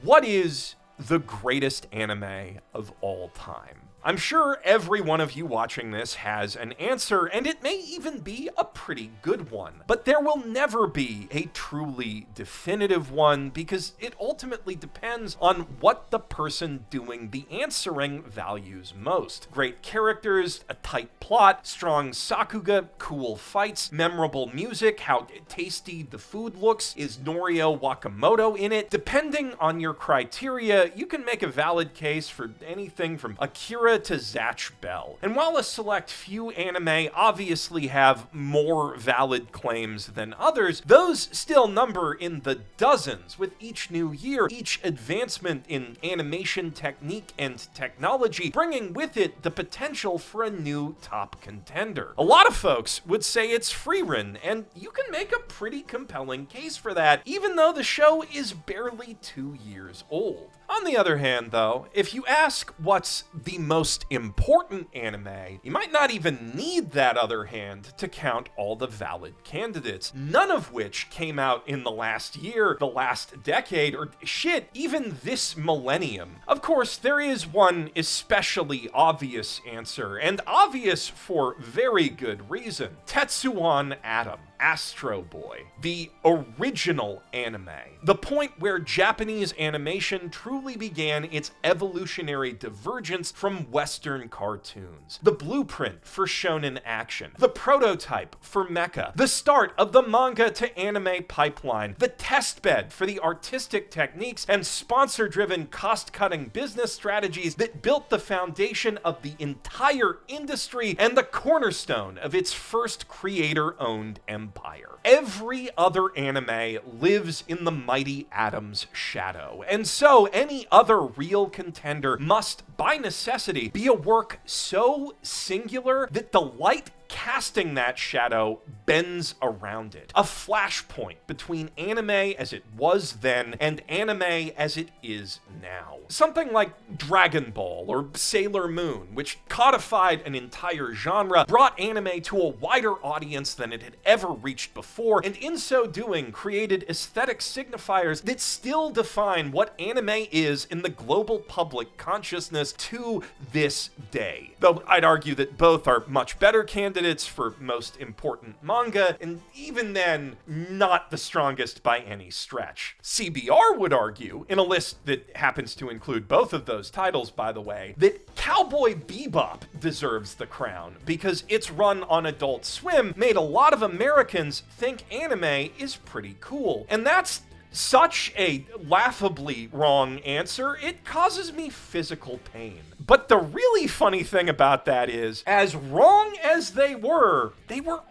What is the greatest anime of all time? I'm sure every one of you watching this has an answer, and it may even be a pretty good one. But there will never be a truly definitive one because it ultimately depends on what the person doing the answering values most. Great characters, a tight plot, strong sakuga, cool fights, memorable music, how tasty the food looks, is Norio Wakamoto in it? Depending on your criteria, you can make a valid case for anything from Akira to Zatch Bell. And while a select few anime obviously have more valid claims than others, those still number in the dozens with each new year, each advancement in animation technique and technology bringing with it the potential for a new top contender. A lot of folks would say it's Frieren, and you can make a pretty compelling case for that, even though the show is barely 2 years old. On the other hand, though, if you ask what's the most important anime, you might not even need that other hand to count all the valid candidates, none of which came out in the last year, the last decade, or shit, even this millennium. Of course, there is one especially obvious answer, and obvious for very good reason. Tetsuwan Atom. Astro Boy, the original anime, the point where Japanese animation truly began its evolutionary divergence from Western cartoons, the blueprint for shonen action, the prototype for mecha, the start of the manga to anime pipeline, the testbed for the artistic techniques and sponsor-driven cost-cutting business strategies that built the foundation of the entire industry and the cornerstone of its first creator-owned empire. Every other anime lives in the mighty Atom's shadow, and so any other real contender must, by necessity, be a work so singular that the light casting that shadow bends around it. A flashpoint between anime as it was then and anime as it is now. Something like Dragon Ball or Sailor Moon, which codified an entire genre, brought anime to a wider audience than it had ever reached before, and in so doing created aesthetic signifiers that still define what anime is in the global public consciousness to this day. Though I'd argue that both are much better candidates for most important manga, and even then, not the strongest by any stretch. CBR would argue, in a list that happens to include both of those titles, by the way, that Cowboy Bebop deserves the crown, because its run on Adult Swim made a lot of Americans think anime is pretty cool. And that's such a laughably wrong answer, it causes me physical pain. But the really funny thing about that is, as wrong as they were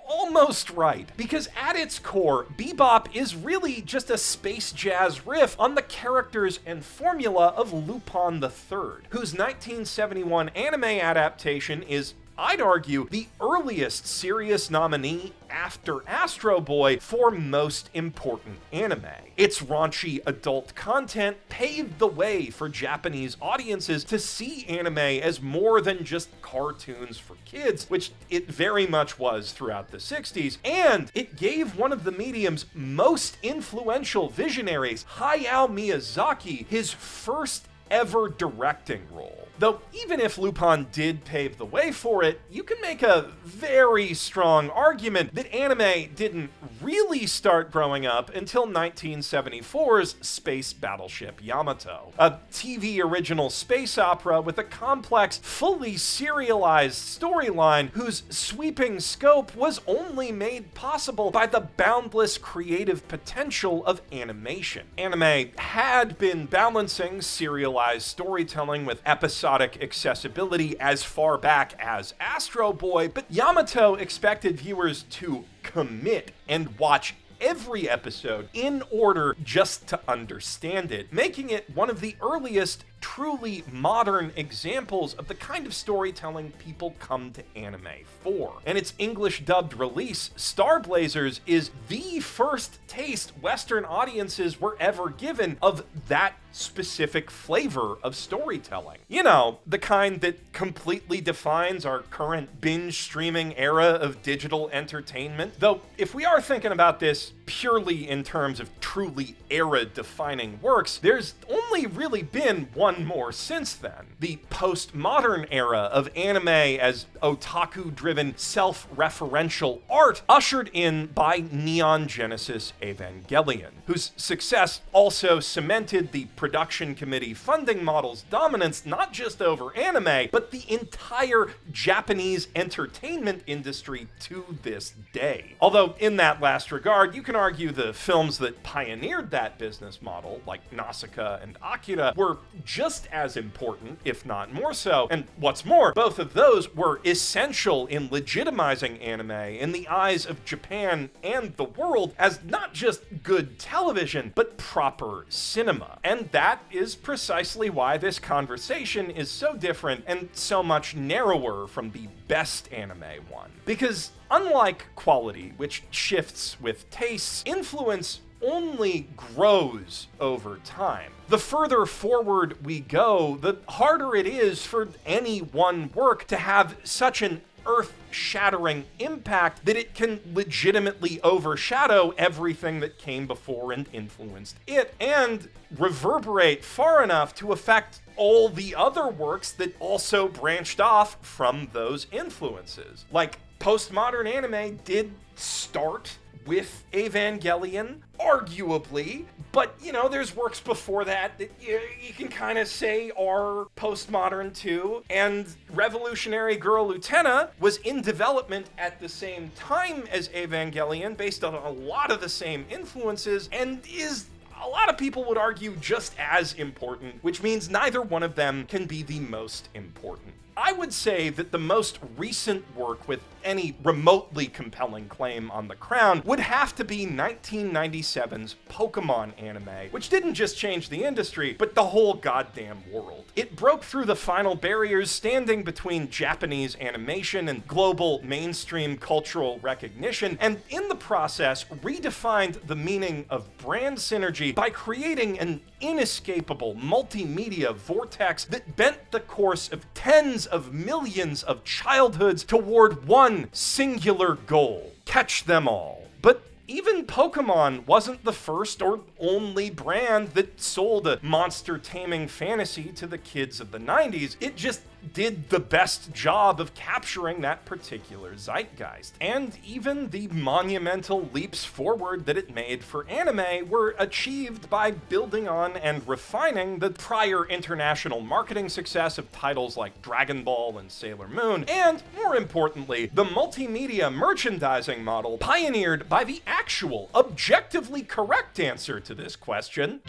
almost right. Because at its core, Bebop is really just a space jazz riff on the characters and formula of Lupin III, whose 1971 anime adaptation is, I'd argue, the earliest serious nominee after Astro Boy for most important anime. Its raunchy adult content paved the way for Japanese audiences to see anime as more than just cartoons for kids, which it very much was throughout the 60s, and it gave one of the medium's most influential visionaries, Hayao Miyazaki, his first ever directing role. Though even if Lupin did pave the way for it, you can make a very strong argument that anime didn't really start growing up until 1974's Space Battleship Yamato, a TV original space opera with a complex, fully serialized storyline whose sweeping scope was only made possible by the boundless creative potential of animation. Anime had been balancing serialized storytelling with episodic accessibility as far back as Astro Boy, but Yamato expected viewers to commit and watch every episode in order just to understand it, making it one of the earliest truly modern examples of the kind of storytelling people come to anime for. And its English dubbed release, Star Blazers, is the first taste Western audiences were ever given of that specific flavor of storytelling. You know, the kind that completely defines our current binge streaming era of digital entertainment. Though, if we are thinking about this purely in terms of truly era-defining works, there's only really been one more since then. The postmodern era of anime as otaku-driven, self-referential art ushered in by Neon Genesis Evangelion, whose success also cemented the production committee funding model's dominance not just over anime, but the entire Japanese entertainment industry to this day. Although, in that last regard, you can argue the films that pioneered that business model, like Nausicaa and Akira, were just as important, if not more so. And what's more, both of those were essential in legitimizing anime in the eyes of Japan and the world as not just good television, but proper cinema. And that is precisely why this conversation is so different and so much narrower from the best anime one. Because unlike quality, which shifts with tastes, influence only grows over time. The further forward we go, the harder it is for any one work to have such an earth-shattering impact that it can legitimately overshadow everything that came before and influenced it, and reverberate far enough to affect all the other works that also branched off from those influences. Like, postmodern anime did start with Evangelion, arguably, but, you know, there's works before that you can kind of say are postmodern too, and Revolutionary Girl Utena was in development at the same time as Evangelion, based on a lot of the same influences, and is, a lot of people would argue, just as important, which means neither one of them can be the most important. I would say that the most recent work with any remotely compelling claim on the crown would have to be 1997's Pokemon anime, which didn't just change the industry, but the whole goddamn world. It broke through the final barriers standing between Japanese animation and global mainstream cultural recognition, and in the process redefined the meaning of brand synergy by creating an inescapable multimedia vortex that bent the course of tens of millions of childhoods toward one singular goal: catch them all. But even Pokemon wasn't the first or only brand that sold a monster-taming fantasy to the kids of the 90s. It just did the best job of capturing that particular zeitgeist. And even the monumental leaps forward that it made for anime were achieved by building on and refining the prior international marketing success of titles like Dragon Ball and Sailor Moon, and, more importantly, the multimedia merchandising model pioneered by the actual, objectively correct answer to this question.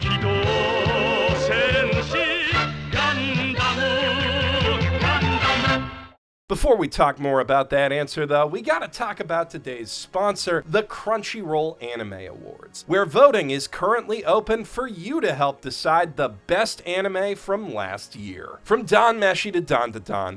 Before we talk more about that answer, though, we gotta talk about today's sponsor, the Crunchyroll Anime Awards, where voting is currently open for you to help decide the best anime from last year. From Don Meshi to Don,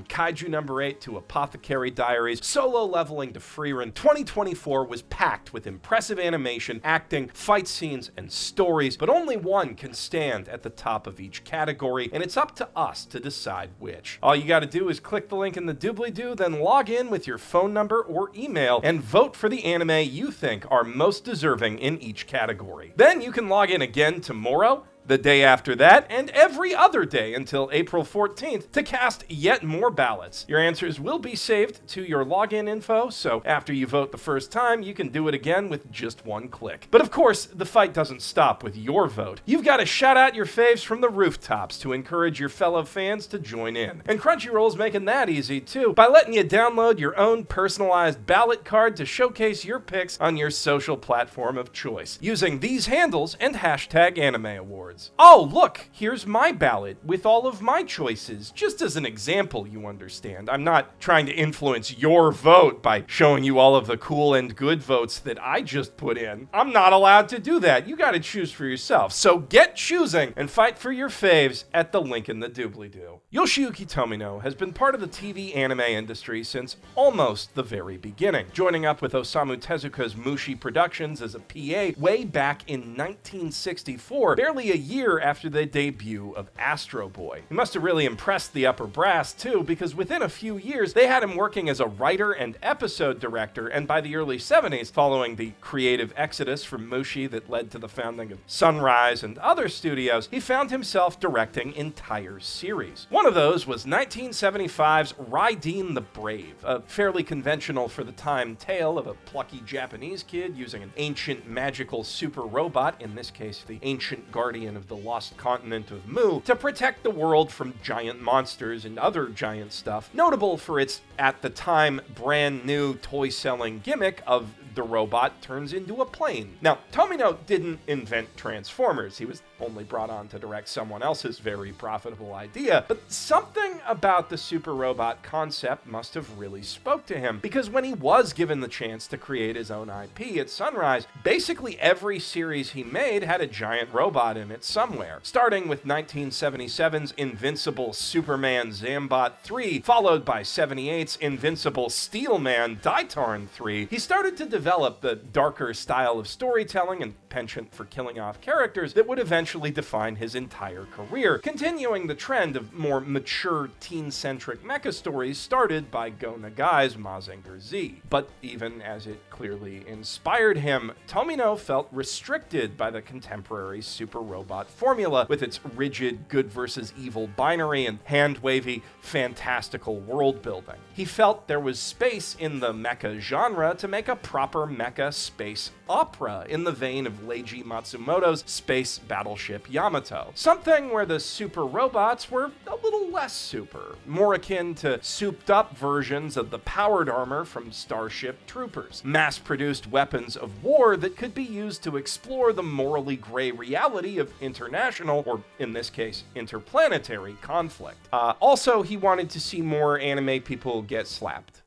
Kaiju number 8 to Apothecary Diaries, Solo Leveling to Frieren, 2024 was packed with impressive animation, acting, fight scenes, and stories, but only one can stand at the top of each category, and it's up to us to decide which. All you gotta do is click the link in the doobly-doo, then log in with your phone number or email and vote for the anime you think are most deserving in each category. Then you can log in again tomorrow, the day after that, and every other day until April 14th to cast yet more ballots. Your answers will be saved to your login info, so after you vote the first time, you can do it again with just one click. But of course, the fight doesn't stop with your vote. You've got to shout out your faves from the rooftops to encourage your fellow fans to join in. And Crunchyroll's making that easy too, by letting you download your own personalized ballot card to showcase your picks on your social platform of choice, using these handles and hashtag Anime Awards. Oh, look, here's my ballot with all of my choices, just as an example, you understand. I'm not trying to influence your vote by showing you all of the cool and good votes that I just put in. I'm not allowed to do that. You gotta choose for yourself. So get choosing and fight for your faves at the link in the doobly-doo. Yoshiyuki Tomino has been part of the TV anime industry since almost the very beginning, joining up with Osamu Tezuka's Mushi Productions as a PA way back in 1964, barely a year after the debut of Astro Boy. He must have really impressed the upper brass too, because within a few years they had him working as a writer and episode director, and by the early 70s, following the creative exodus from Mushi that led to the founding of Sunrise and other studios, he found himself directing entire series. One of those was 1975's Raiden the Brave, a fairly conventional for the time tale of a plucky Japanese kid using an ancient magical super robot, in this case the ancient guardian of the lost continent of Mu, to protect the world from giant monsters and other giant stuff, notable for its, at the time, brand new toy-selling gimmick of the robot turns into a plane. Now, Tomino didn't invent Transformers. He was only brought on to direct someone else's very profitable idea, but something about the super robot concept must have really spoke to him, because when he was given the chance to create his own IP at Sunrise, basically every series he made had a giant robot in it somewhere, starting with 1977's Invincible Superman Zambot 3, followed by 78's Invincible Steelman Daitarn 3. He started to develop the darker style of storytelling and penchant for killing off characters that would eventually define his entire career, continuing the trend of more mature teen-centric mecha stories started by Go Nagai's Mazinger Z. But even as it clearly inspired him, Tomino felt restricted by the contemporary super robot formula with its rigid good versus evil binary and hand-wavy fantastical world building. He felt there was space in the mecha genre to make a proper mecha space opera in the vein of Leiji Matsumoto's Space Battleship Yamato. Something where the super robots were a little less super, more akin to souped-up versions of the powered armor from Starship Troopers, mass-produced weapons of war that could be used to explore the morally gray reality of international, or in this case, interplanetary conflict. Also, he wanted to see more anime people get slapped.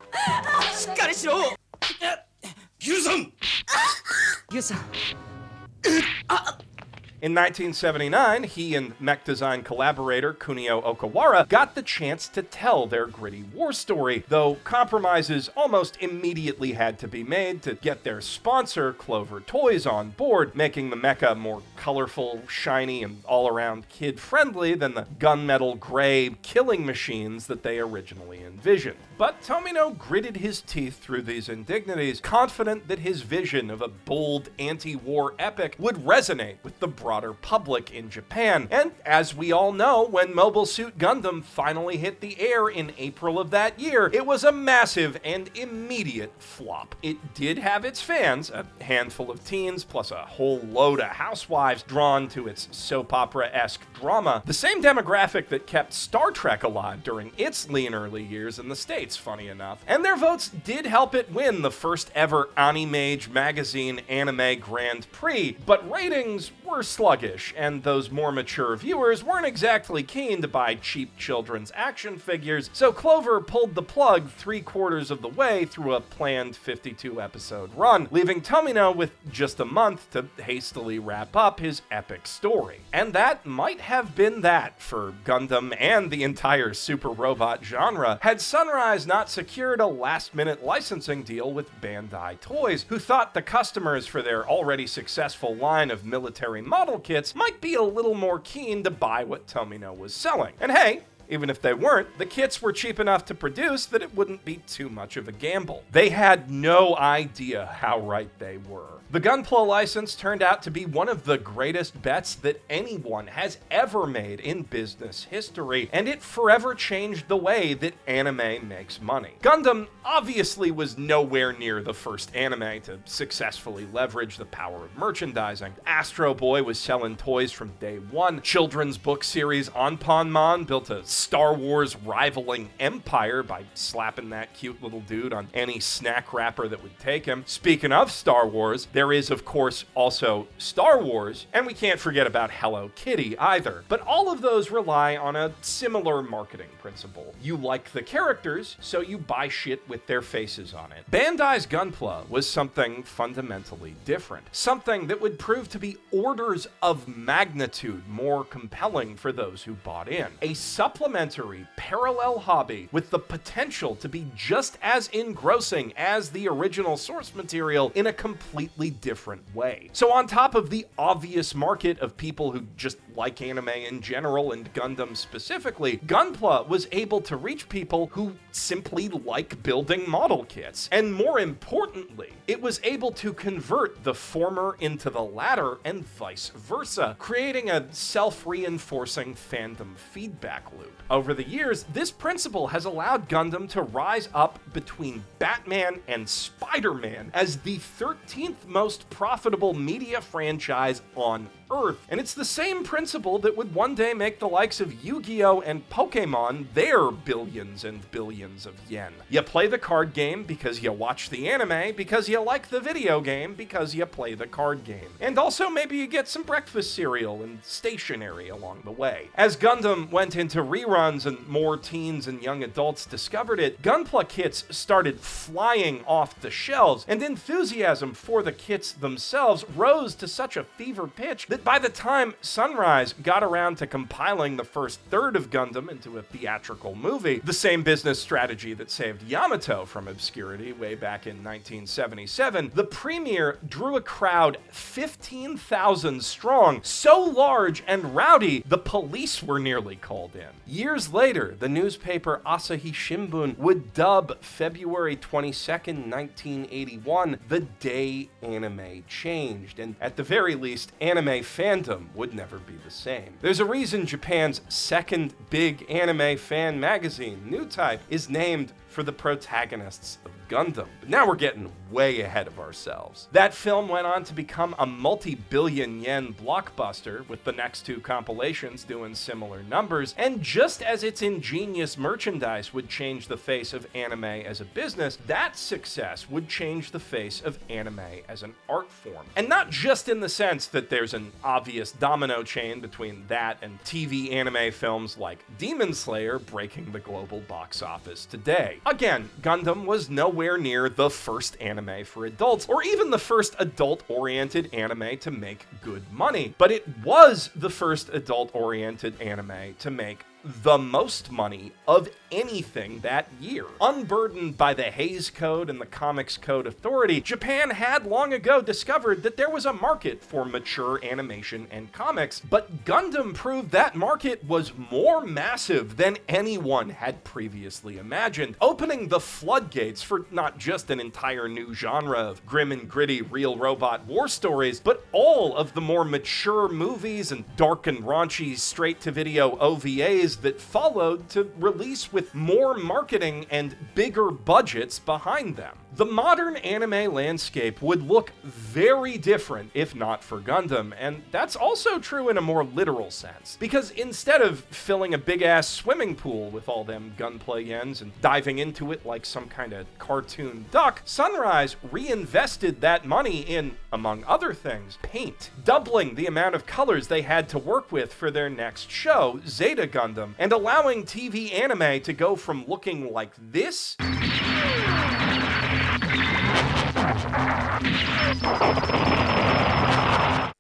In 1979, he and mech design collaborator Kunio Okawara got the chance to tell their gritty war story, though compromises almost immediately had to be made to get their sponsor, Clover Toys, on board, making the mecha more colorful, shiny, and all-around kid-friendly than the gunmetal gray killing machines that they originally envisioned. But Tomino gritted his teeth through these indignities, confident that his vision of a bold anti-war epic would resonate with the broader public in Japan. And as we all know, when Mobile Suit Gundam finally hit the air in April of that year, it was a massive and immediate flop. It did have its fans, a handful of teens plus a whole load of housewives drawn to its soap opera-esque drama, the same demographic that kept Star Trek alive during its lean early years in the States, funny enough. And their votes did help it win the first ever Animage magazine Anime Grand Prix, but ratings were sluggish, and those more mature viewers weren't exactly keen to buy cheap children's action figures, so Clover pulled the plug 3/4 of the way through a planned 52-episode run, leaving Tomino with just a month to hastily wrap up his epic story. And that might have been that for Gundam and the entire super robot genre, had Sunrise not secured a last-minute licensing deal with Bandai Toys, who thought the customers for their already successful line of military model kits might be a little more keen to buy what Tomino was selling. And hey, even if they weren't, the kits were cheap enough to produce that it wouldn't be too much of a gamble. They had no idea how right they were. The Gunpla license turned out to be one of the greatest bets that anyone has ever made in business history, and it forever changed the way that anime makes money. Gundam obviously was nowhere near the first anime to successfully leverage the power of merchandising. Astro Boy was selling toys from day one. Children's book series Anpanman built a Star Wars rivaling empire by slapping that cute little dude on any snack wrapper that would take him. Speaking of Star Wars, there is, of course, also Star Wars, and we can't forget about Hello Kitty either. But all of those rely on a similar marketing principle. You like the characters, so you buy shit with their faces on it. Bandai's Gunpla was something fundamentally different. Something that would prove to be orders of magnitude more compelling for those who bought in. A supplementary, parallel hobby with the potential to be just as engrossing as the original source material in a completely different way. So on top of the obvious market of people who just like anime in general and Gundam specifically, Gunpla was able to reach people who simply like building model kits. And more importantly, it was able to convert the former into the latter and vice versa, creating a self-reinforcing fandom feedback loop. Over the years, this principle has allowed Gundam to rise up between Batman and Spider-Man as the 13th most profitable media franchise on Earth. And it's the same principle that would one day make the likes of Yu-Gi-Oh! And Pokemon their billions and billions of yen. You play the card game because you watch the anime, because you like the video game, because you play the card game. And also maybe you get some breakfast cereal and stationery along the way. As Gundam went into reruns and more teens and young adults discovered it, Gunpla kits started flying off the shelves, and enthusiasm for the kits themselves rose to such a fever pitch that by the time Sunrise got around to compiling the first third of Gundam into a theatrical movie, the same business strategy that saved Yamato from obscurity way back in 1977, the premiere drew a crowd 15,000 strong, so large and rowdy, the police were nearly called in. Years later, the newspaper Asahi Shimbun would dub February 22nd, 1981, the day anime changed, and at the very least, anime fandom would never be the same. There's a reason Japan's second big anime fan magazine, New Type, is named for the protagonists of Gundam. But now we're getting way ahead of ourselves. That film went on to become a multi-billion yen blockbuster, with the next two compilations doing similar numbers, and just as its ingenious merchandise would change the face of anime as a business, that success would change the face of anime as an art form. And not just in the sense that there's an obvious domino chain between that and TV anime films like Demon Slayer breaking the global box office today. Again, Gundam was nowhere near the first anime for adults, or even the first adult-oriented anime to make good money, but it was the first adult-oriented anime to make the most money of anything that year. Unburdened by the Hays Code and the Comics Code Authority, Japan had long ago discovered that there was a market for mature animation and comics, but Gundam proved that market was more massive than anyone had previously imagined, opening the floodgates for not just an entire new genre of grim and gritty real robot war stories, but all of the more mature movies and dark and raunchy straight-to-video OVAs that followed to release with more marketing and bigger budgets behind them. The modern anime landscape would look very different if not for Gundam, and that's also true in a more literal sense. Because instead of filling a big-ass swimming pool with all them Gunpla yens and diving into it like some kind of cartoon duck, Sunrise reinvested that money in, among other things, paint, doubling the amount of colors they had to work with for their next show, Zeta Gundam, and allowing TV anime to go from looking like this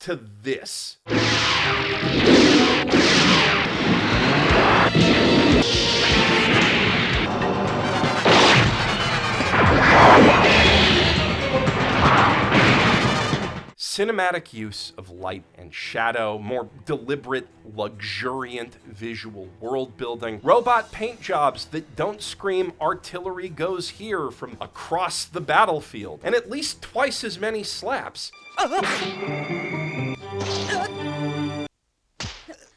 to this. Cinematic use of light and shadow, more deliberate, luxuriant visual world building, robot paint jobs that don't scream "artillery goes here" from across the battlefield, and at least twice as many slaps.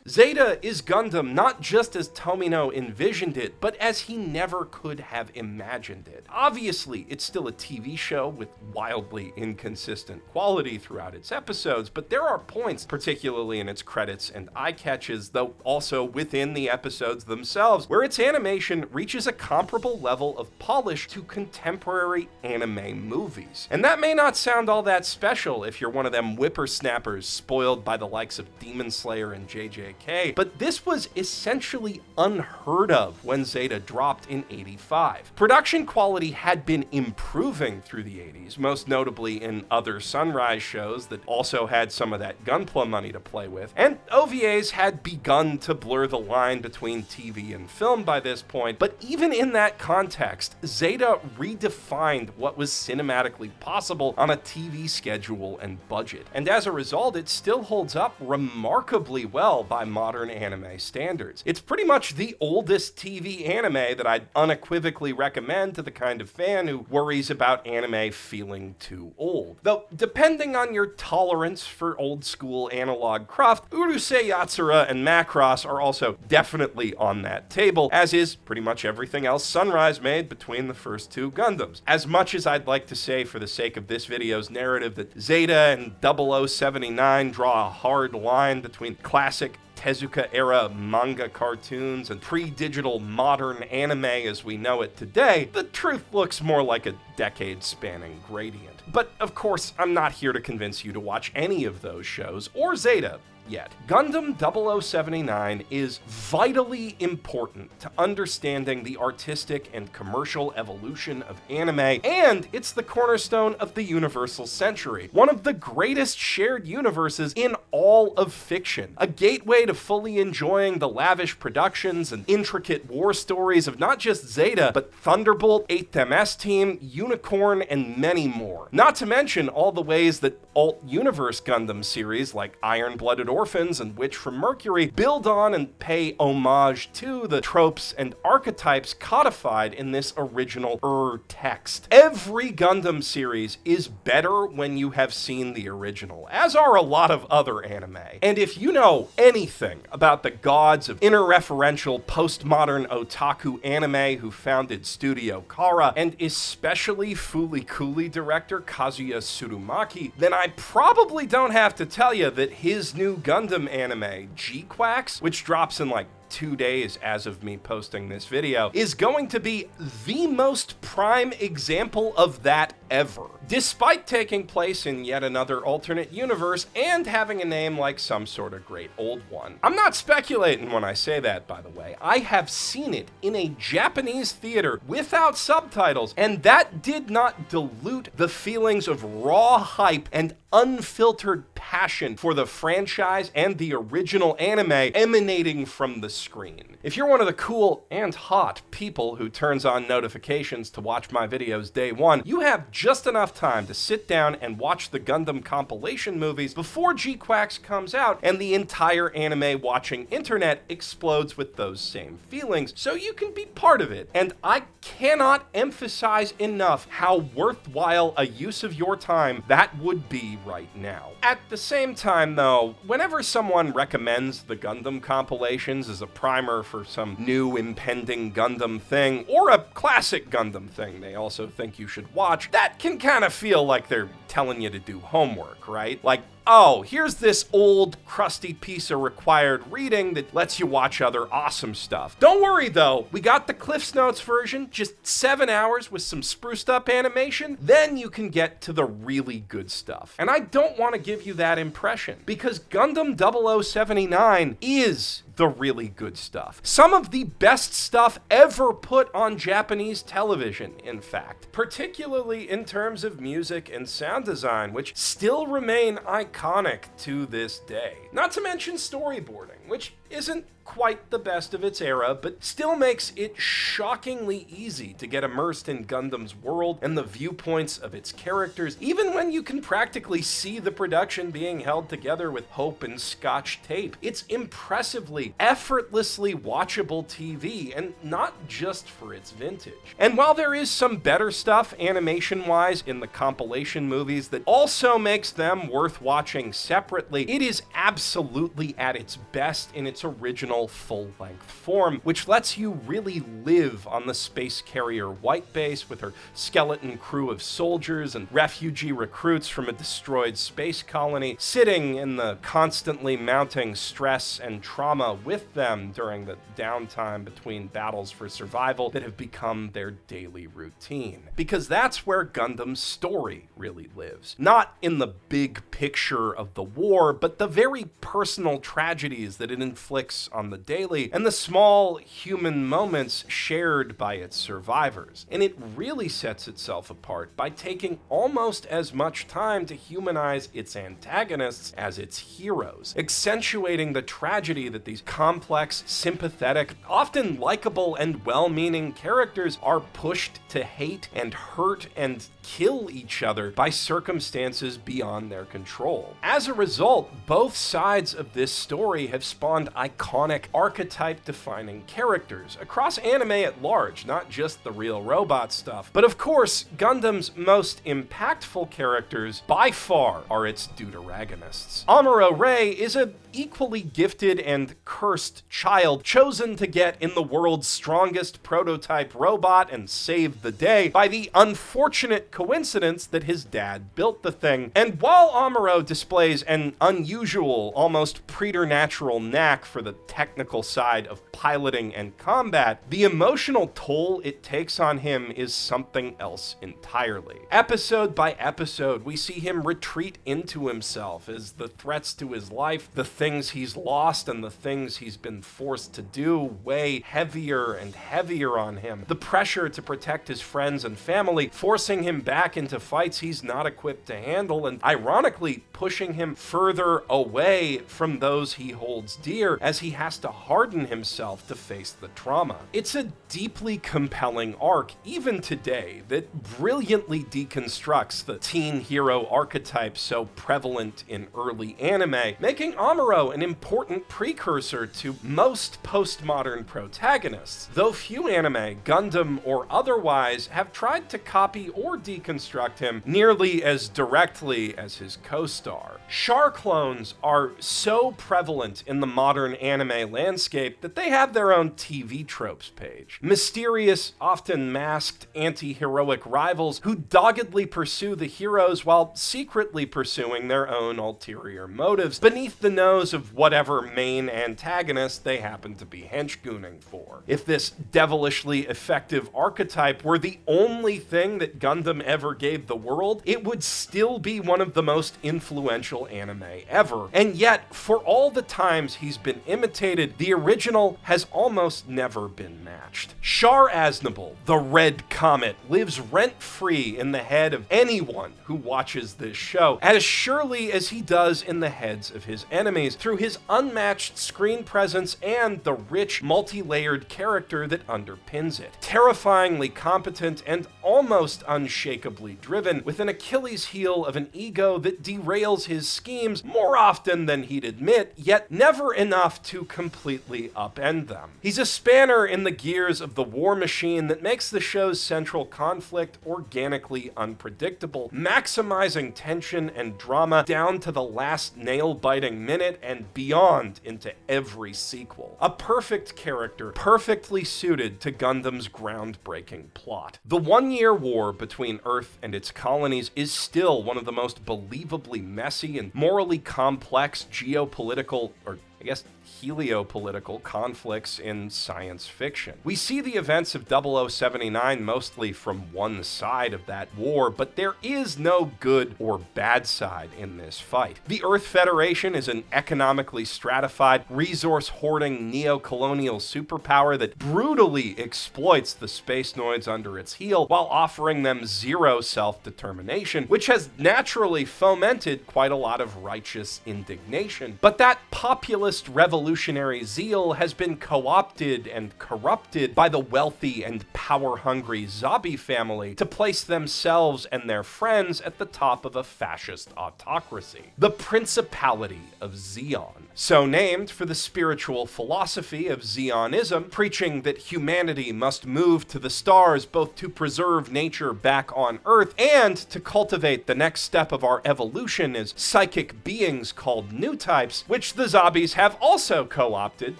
Zeta is Gundam not just as Tomino envisioned it, but as he never could have imagined it. Obviously, it's still a TV show with wildly inconsistent quality throughout its episodes, but there are points, particularly in its credits and eye catches, though also within the episodes themselves, where its animation reaches a comparable level of polish to contemporary anime movies. And that may not sound all that special if you're one of them whippersnappers spoiled by the likes of Demon Slayer and JJ 4K, but this was essentially unheard of when Zeta dropped in '85. Production quality had been improving through the '80s, most notably in other Sunrise shows that also had some of that Gunpla money to play with, and OVAs had begun to blur the line between TV and film by this point, but even in that context, Zeta redefined what was cinematically possible on a TV schedule and budget, and as a result, it still holds up remarkably well by modern anime standards. It's pretty much the oldest TV anime that I'd unequivocally recommend to the kind of fan who worries about anime feeling too old. Though, depending on your tolerance for old school analog cruft, Urusei Yatsura and Macross are also definitely on that table, as is pretty much everything else Sunrise made between the first two Gundams. As much as I'd like to say for the sake of this video's narrative that Zeta and 0079 draw a hard line between classic Tezuka-era manga cartoons and pre-digital modern anime as we know it today, the truth looks more like a decade-spanning gradient. But of course, I'm not here to convince you to watch any of those shows, or Zeta, yet. Gundam 0079 is vitally important to understanding the artistic and commercial evolution of anime, and it's the cornerstone of the Universal Century, one of the greatest shared universes in all of fiction, a gateway to fully enjoying the lavish productions and intricate war stories of not just Zeta, but Thunderbolt, 8th MS Team, Unicorn, and many more. Not to mention all the ways that alt-universe Gundam series like Iron-Blooded Orphans and Witch from Mercury build on and pay homage to the tropes and archetypes codified in this original text. Every Gundam series is better when you have seen the original, as are a lot of other anime. And if you know anything about the gods of interreferential postmodern otaku anime who founded Studio Kara, and especially Fooly Cooly director Kazuya Tsurumaki, then I probably don't have to tell you that his new Gundam anime, G-Quacks, which drops in like 2 days as of me posting this video, is going to be the most prime example of that ever, despite taking place in yet another alternate universe and having a name like some sort of great old one. I'm not speculating when I say that, by the way. I have seen it in a Japanese theater without subtitles, and that did not dilute the feelings of raw hype and unfiltered passion for the franchise and the original anime emanating from the screen. If you're one of the cool and hot people who turns on notifications to watch my videos day one, you have just enough time to sit down and watch the Gundam compilation movies before G-Quacks comes out and the entire anime watching internet explodes with those same feelings, so you can be part of it. And I cannot emphasize enough how worthwhile a use of your time that would be right now. At the same time though, whenever someone recommends the Gundam compilations as a primer for some new impending Gundam thing, or a classic Gundam thing they also think you should watch, that can kind of feel like they're telling you to do homework, right? Like, oh, here's this old, crusty piece of required reading that lets you watch other awesome stuff. Don't worry though, we got the Cliff's Notes version, just 7 hours with some spruced up animation, then you can get to the really good stuff. And I don't want to give you that impression, because Gundam 0079 is the really good stuff. Some of the best stuff ever put on Japanese television, in fact, particularly in terms of music and sound design, which still remain iconic to this day. Not to mention storyboarding, which isn't quite the best of its era, but still makes it shockingly easy to get immersed in Gundam's world and the viewpoints of its characters, even when you can practically see the production being held together with hope and scotch tape. It's impressively, effortlessly watchable TV, and not just for its vintage. And while there is some better stuff animation-wise in the compilation movies that also makes them worth watching separately, it is absolutely at its best in its original original full-length form, which lets you really live on the space carrier White Base with her skeleton crew of soldiers and refugee recruits from a destroyed space colony, sitting in the constantly mounting stress and trauma with them during the downtime between battles for survival that have become their daily routine. Because that's where Gundam's story really lives. Not in the big picture of the war, but the very personal tragedies that it inflicts on the daily, and the small human moments shared by its survivors. And it really sets itself apart by taking almost as much time to humanize its antagonists as its heroes, accentuating the tragedy that these complex, sympathetic, often likable and well-meaning characters are pushed to hate and hurt and kill each other by circumstances beyond their control. As a result, both sides of this story have spawned iconic, archetype-defining characters across anime at large, not just the real robot stuff. But of course, Gundam's most impactful characters by far are its deuteragonists. Amuro Ray is an equally gifted and cursed child chosen to get in the world's strongest prototype robot and save the day by the unfortunate coincidence that his dad built the thing. And while Amuro displays an unusual, almost preternatural knack for the technical side of piloting and combat, the emotional toll it takes on him is something else entirely. Episode by episode, we see him retreat into himself as the threats to his life, the things he's lost, and the things he's been forced to do weigh heavier and heavier on him. The pressure to protect his friends and family, forcing him back into fights he's not equipped to handle, and ironically pushing him further away from those he holds dear as he has to harden himself to face the trauma. It's a deeply compelling arc, even today, that brilliantly deconstructs the teen hero archetype so prevalent in early anime, making Amuro an important precursor to most postmodern protagonists, though few anime, Gundam or otherwise, have tried to copy or deconstruct him nearly as directly as his co-star. Char clones are so prevalent in the modern anime landscape that they have their own TV tropes page. Mysterious, often masked, anti-heroic rivals who doggedly pursue the heroes while secretly pursuing their own ulterior motives beneath the nose of whatever main antagonist they happen to be henchgooning for. If this devilishly effective archetype were the only thing that Gundam ever gave the world, it would still be one of the most influential anime ever. And yet, for all the times he's been imitated, the original has almost never been matched. Char Aznable, the Red Comet, lives rent-free in the head of anyone who watches this show, as surely as he does in the heads of his enemies, through his unmatched screen presence and the rich, multi-layered character that underpins it. Terrifyingly competent and almost unshakably driven, with an Achilles heel of an ego that derails his schemes more often than he'd admit, yet never enough to completely upend them. He's a spanner in the gears of the war machine that makes the show's central conflict organically unpredictable, maximizing tension and drama down to the last nail-biting minute and beyond into every sequel. A perfect character, perfectly suited to Gundam's groundbreaking plot. The one-year war between Earth and its colonies is still one of the most believably messy and morally complex geopolitical, or I guess heliopolitical conflicts in science fiction. We see the events of 0079 mostly from one side of that war, but there is no good or bad side in this fight. The Earth Federation is an economically stratified, resource-hoarding neo-colonial superpower that brutally exploits the space noids under its heel while offering them zero self-determination, which has naturally fomented quite a lot of righteous indignation. But that populist revolutionary zeal has been co-opted and corrupted by the wealthy and power-hungry Zabi family to place themselves and their friends at the top of a fascist autocracy. The Principality of Zeon. So named for the spiritual philosophy of Zeonism, preaching that humanity must move to the stars both to preserve nature back on Earth and to cultivate the next step of our evolution as psychic beings called new types, which the Zabis have also co-opted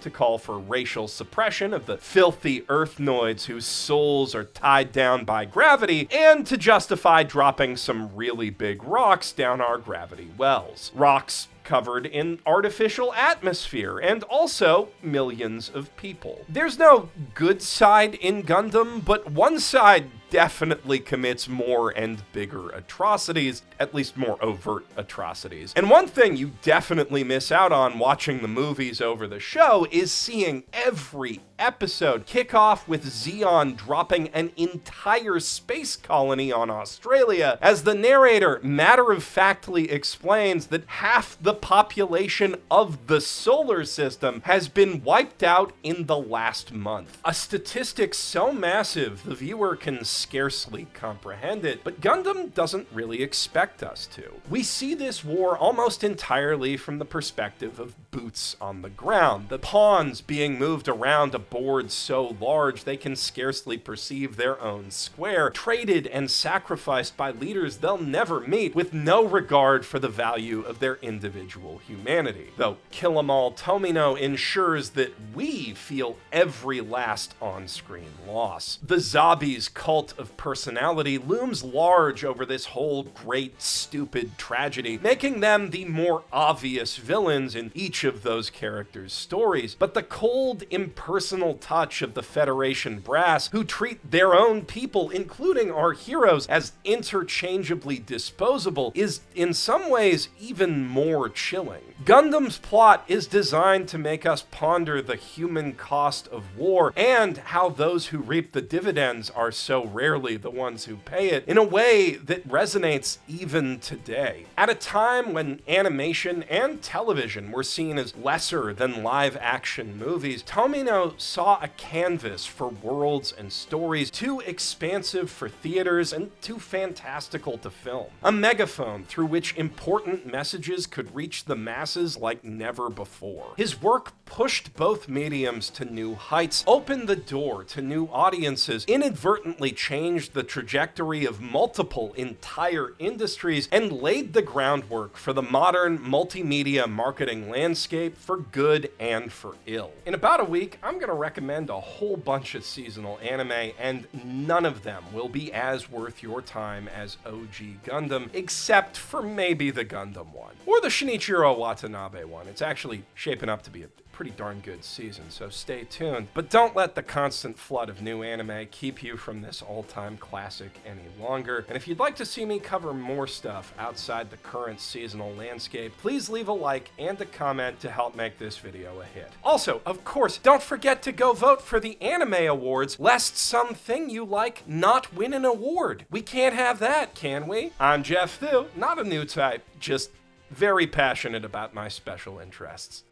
to call for racial suppression of the filthy Earthnoids whose souls are tied down by gravity, and to justify dropping some really big rocks down our gravity wells. Rocks covered in artificial atmosphere, and also millions of people. There's no good side in Gundam, but one side definitely commits more and bigger atrocities, at least more overt atrocities. And one thing you definitely miss out on watching the movies over the show is seeing every episode kick off with Zeon dropping an entire space colony on Australia, as the narrator matter-of-factly explains that half the population of the solar system has been wiped out in the last month. A statistic so massive the viewer can scarcely comprehend it, but Gundam doesn't really expect us to. We see this war almost entirely from the perspective of boots on the ground, the pawns being moved around a board so large they can scarcely perceive their own square, traded and sacrificed by leaders they'll never meet, with no regard for the value of their individual humanity. Though Kill 'Em All Tomino ensures that we feel every last on-screen loss. The Zabi's cult of personality looms large over this whole great, stupid tragedy, making them the more obvious villains in each of those characters' stories. But the cold, impersonal touch of the Federation brass, who treat their own people, including our heroes, as interchangeably disposable, is in some ways even more chilling. Gundam's plot is designed to make us ponder the human cost of war and how those who reap the dividends are so rarely the ones who pay it, in a way that resonates even today. At a time when animation and television were seen as lesser than live-action movies, Tomino saw a canvas for worlds and stories too expansive for theaters and too fantastical to film. A megaphone through which important messages could reach the masses like never before. His work pushed both mediums to new heights, opened the door to new audiences, inadvertently changed the trajectory of multiple entire industries, and laid the groundwork for the modern multimedia marketing landscape for good and for ill. In about a week, I'm going to recommend a whole bunch of seasonal anime, and none of them will be as worth your time as OG Gundam, except for maybe the Gundam one, or the Shinichiro Watanabe one. It's actually shaping up to be a pretty darn good season, so stay tuned. But don't let the constant flood of new anime keep you from this all-time classic any longer. And if you'd like to see me cover more stuff outside the current seasonal landscape, please leave a like and a comment to help make this video a hit. Also, of course, don't forget to go vote for the anime awards, lest something you like not win an award. We can't have that, can we? I'm Geoff Thew, not a new type, just very passionate about my special interests.